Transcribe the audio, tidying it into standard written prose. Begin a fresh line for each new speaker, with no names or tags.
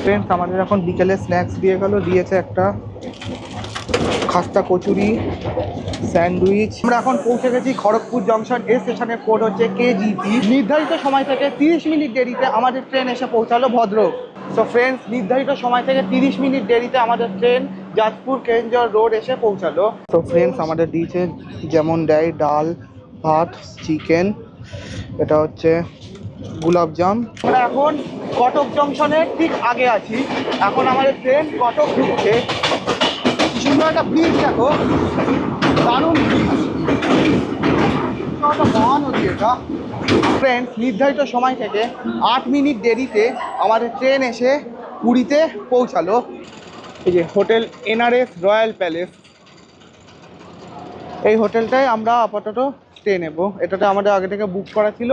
Friends, আমাদের এখন বিকেলে স্ন্যাক্স দিয়েছে একটা খাস্তা কচুরি, স্যান্ডউইচ। আমরা এখন পৌঁছে গেছি খড়গপুর জংশন। এই স্টেশনের কোড হচ্ছে KGP। নির্ধারিত সময় থেকে 30 মিনিট দেরিতে আমাদের ট্রেন এসে পৌঁছালো ভদ্রক। সো ফ্রেন্ডস, নির্ধারিত সময় থেকে 30 মিনিট দেরিতে আমাদের ট্রেন যাজপুর কেঞ্জর রোড এসে পৌঁছালো। তো ফ্রেন্ডস, আমাদের দিয়েছে যেমন দেয় ডাল, ভাত, চিকেন, এটা হচ্ছে গুলাবজাম। আমরা এখন কটক জংশনের ঠিক আগে আছি। এখন আমাদের ট্রেন কটক ঢুকছে। সুন্দর একটা ব্রিজ দেখো, দারুণ ব্রিজ, মহানদী এটা। ফ্রেন্ডস, নির্ধারিত সময় থেকে 8 মিনিট দেরিতে আমাদের ট্রেন এসে পুরীতে পৌঁছালো। এই যে হোটেল NRS রয়্যাল প্যালেস, এই হোটেলটায় আমরা আপাতত স্টে নেব। এটাতে আমাদের আগে থেকে বুক করা ছিল।